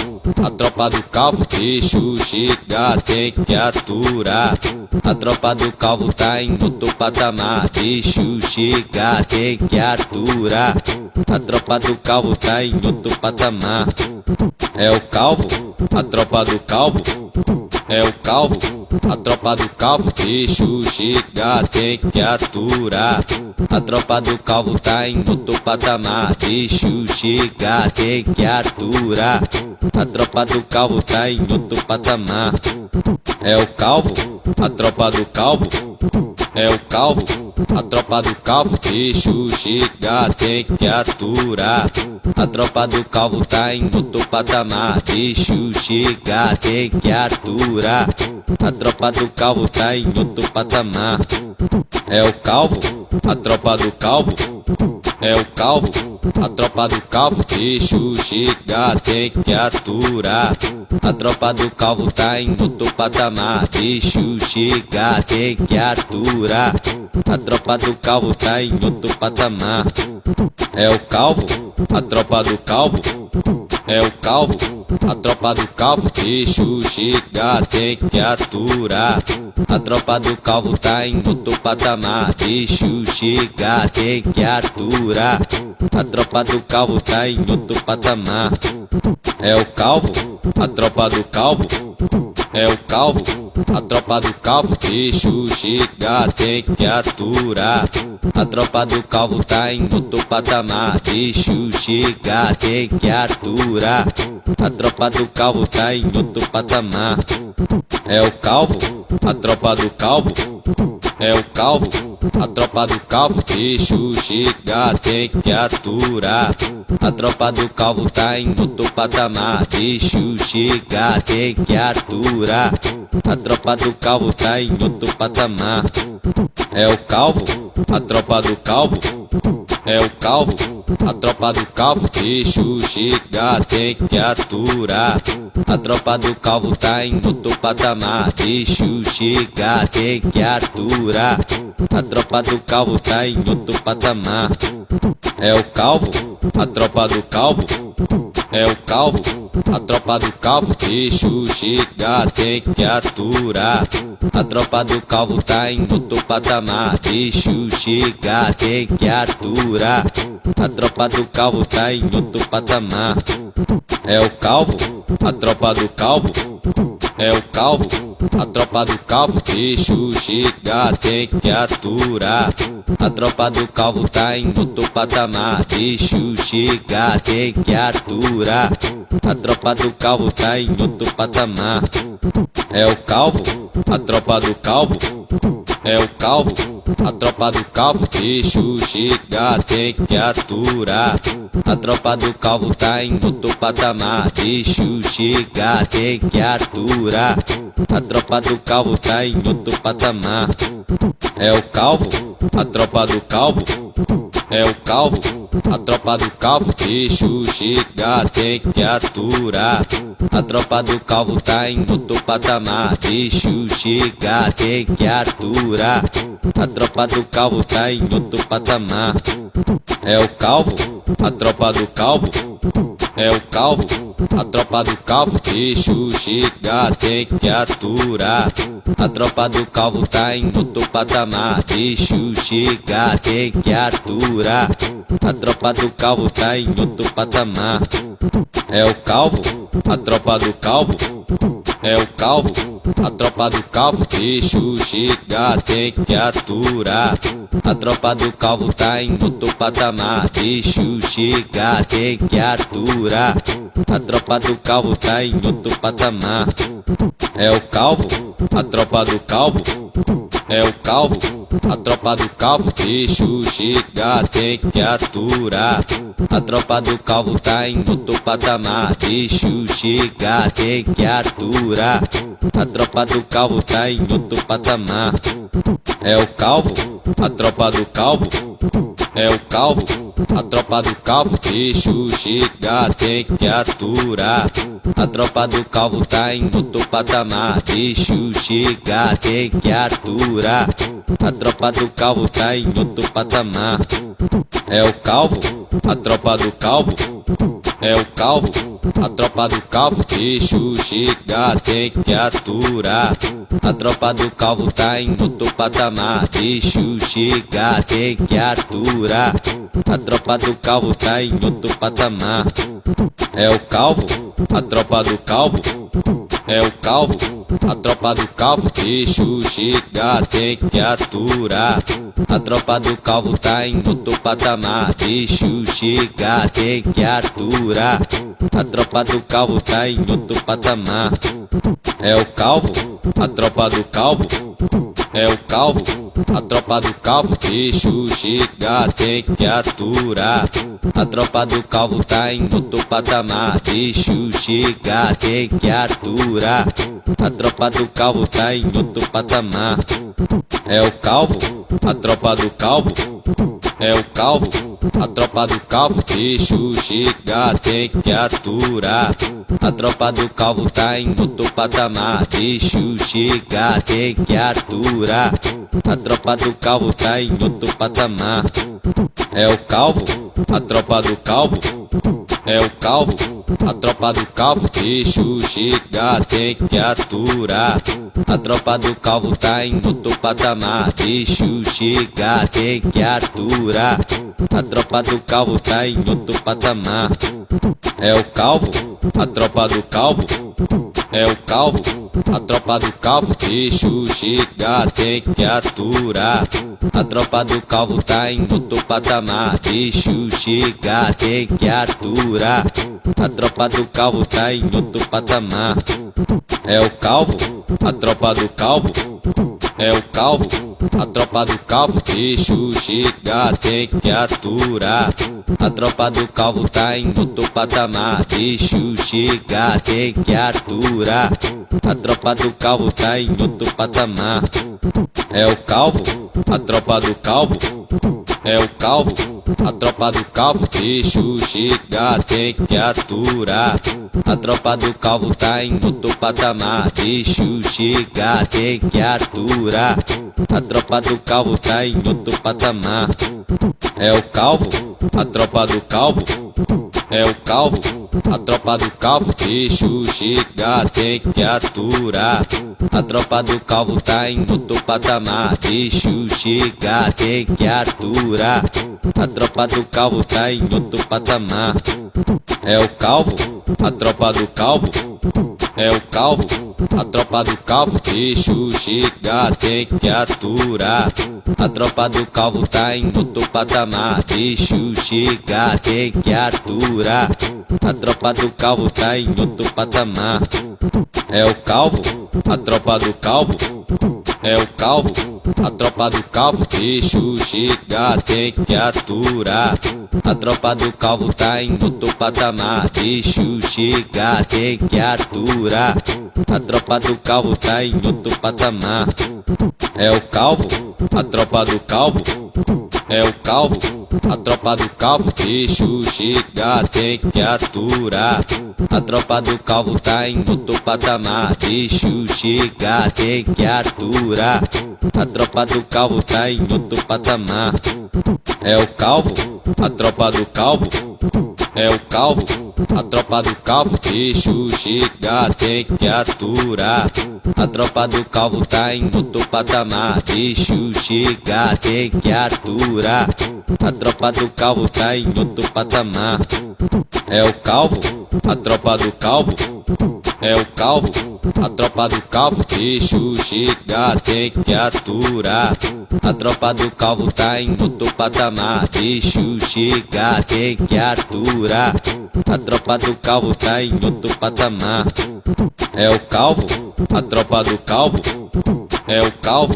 a tropa do calvo, bicho chega, tem que aturar. A tropa do calvo tá em outro patamar, bicho chega, tem que aturar. A tropa do calvo tá em outro patamar, é o calvo, a tropa do calvo, é o calvo, a tropa do calvo, bicho chega, tem que aturar. A tropa do calvo tá em outro patamar, bicho chega, tem que aturar. A tropa do calvo tá em outro patamar, é o calvo, a tropa do calvo, é o calvo, a tropa do calvo, bicho chega, tem que aturar. A tropa do calvo tá em outro patamar, bicho chega, tem que aturar. A tropa do calvo tá em outro patamar, é o calvo, a tropa do calvo, é o calvo, a tropa do calvo, bicho chega, tem que aturar. A tropa do calvo tá em outro patamar, bicho chega, tem que aturar. A tropa do calvo tá em outro patamar, é o calvo, a tropa do calvo, é o calvo, a tropa do calvo, bicho chega, tem que aturar. A tropa do calvo tá em outro patamar, bicho chega, tem que aturar. A tropa do calvo tá em outro patamar, é o calvo, a tropa do calvo, é o calvo, a tropa do calvo, bicho chega, tem que aturar. A tropa do calvo tá em outro patamar, bicho chega, tem que aturar. A tropa do calvo tá em outro patamar, é o calvo, a tropa do calvo, é o calvo, a tropa do calvo, bicho chega, tem que aturar. A tropa do calvo tá em outro patamar, bicho chega, tem que aturar. A tropa do calvo tá em outro patamar, é o calvo, a tropa do calvo, é o calvo, a tropa do calvo, bicho chega, tem que aturar. A tropa do calvo tá em outro patamar, bicho chega, tem que aturar. A tropa do calvo tá em outro patamar, é o calvo, a tropa do calvo, é o calvo, a tropa do calvo, bicho chega, tem que aturar. A tropa do calvo tá em outro patamar, bicho chega, tem que aturar. A tropa do calvo tá em outro patamar, é o calvo, a tropa do calvo, é o calvo, a tropa do calvo, bicho chega, tem que aturar. A tropa do calvo tá em outro patamar, bicho chega, tem que aturar. A tropa do calvo tá em outro patamar, é o calvo, a tropa do calvo, é o calvo, a tropa do calvo, bicho chega, tem que aturar. A tropa do calvo tá em outro patamar, bicho chega, tem que aturar. A tropa do calvo tá em outro patamar, É o calvo, a tropa do calvo. É o calvo, a tropa do calvo. Bicho chega, tem que aturar. A tropa do calvo tá em outro patamar. Bicho chega, tem que aturar. A tropa do calvo tá em outro patamar. É o calvo, a tropa do calvo. É o calvo, a tropa do calvo. Bicho chega, tem que aturar. A tropa do calvo tá em outro patamar. Bicho chega, tem que aturar. A tropa do calvo tá em outro patamar. É o calvo, a tropa do calvo. É o calvo, a tropa do calvo. Bicho chega, tem que aturar. A tropa do calvo tá em outro patamar. Bicho chega, tem que aturar. A tropa do calvo tá em outro patamar. É o calvo, a tropa do calvo. É o calvo, a tropa do calvo. Bicho chega, tem que aturar. A tropa do calvo tá em outro patamar. Bicho chega, tem que aturar. A tropa do calvo tá em outro patamar. É o calvo, a tropa do calvo. É o calvo, a tropa do calvo. Bicho chega, tem que aturar. A tropa do calvo tá em outro patamar. Bicho chega, tem que aturar. A tropa do calvo tá em outro patamar. É o calvo, a tropa do calvo. É o calvo, a tropa do calvo. Bicho chega, tem que aturar. A tropa do calvo tá em outro patamar. Bicho chega, tem que aturar. A tropa do calvo tá em outro patamar. É o calvo, a tropa do calvo. É o calvo, a tropa do calvo. Bicho chega, tem que aturar. A tropa do calvo tá em outro patamar. Bicho chega, tem que aturar. A tropa do calvo tá em outro patamar. É o calvo, a tropa do calvo. É o calvo, a tropa do calvo. Bicho chega, tem que aturar. A tropa do calvo tá em outro patamar. Bicho chega, tem que aturar. A tropa do calvo tá em outro patamar. É o calvo, a tropa do calvo. É o calvo, a tropa do calvo. Bicho chega, tem que aturar. A tropa do calvo tá em outro patamar. Bicho chega, tem que aturar. A tropa do calvo tá em outro patamar. É o calvo, a tropa do calvo. É o calvo, a tropa do calvo. Bicho chega, tem que aturar. A tropa do calvo tá em outro patamar. Bicho chega, tem que aturar. A tropa do calvo tá em outro patamar. É o calvo, a tropa do calvo. É o calvo, a tropa do calvo. Bicho chega, tem que aturar. A tropa do calvo tá em outro patamar. Bicho chega, tem que aturar. A tropa do calvo tá em outro patamar. É o calvo, a tropa do calvo. É o calvo, a tropa do calvo. Bicho chega, tem que aturar. A tropa do calvo tá em outro patamar. Bicho chega, tem que aturar. A tropa do calvo tá em outro patamar. É o calvo, a tropa do calvo. É o calvo, a tropa do calvo. Bicho chega, tem que aturar. A tropa do calvo tá em outro patamar. Bicho chega, tem que aturar. A tropa do calvo tá em outro patamar. É o calvo, a tropa do calvo. É o calvo, a tropa do calvo. Bicho chega, tem que aturar. A tropa do calvo tá em outro patamar. Bicho chega, tem que aturar. A tropa do calvo tá em outro patamar. É o calvo, a tropa do calvo. É o calvo, a tropa do calvo. Bicho chega, tem que aturar. A tropa do calvo tá em outro patamar. Bicho chega, tem que aturar. A tropa do calvo tá em outro patamar. É o calvo, a tropa do calvo. É o calvo, a tropa do calvo. Bicho chega, tem que aturar. A tropa do calvo tá em outro patamar. Bicho chega, tem que aturar. A tropa do calvo tá em outro patamar. É o calvo, a tropa do calvo, é o calvo, a tropa do calvo, bicho chega, tem que aturar. A tropa do calvo tá em outro patamar, bicho chega, tem que aturar. A tropa do calvo tá em outro patamar, é o calvo, a tropa do calvo, é o calvo, a tropa do calvo, bicho chega, tem que aturar. A tropa do calvo tá em outro patamar, bicho chega, tem que aturar. A tropa do calvo tá em outro patamar, é o calvo, a tropa do calvo, é o calvo, a tropa do calvo, bicho chega, tem que aturar. A tropa do calvo tá em outro patamar, bicho chega, tem que aturar. A tropa do calvo tá em outro patamar, é o calvo, a tropa do calvo, é o calvo,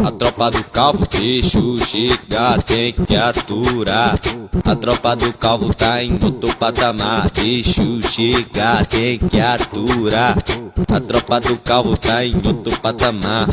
a tropa do calvo, bicho chega, tem que aturar. A tropa do calvo tá em outro patamar, bicho chega, tem que aturar. A tropa do calvo tá em outro patamar.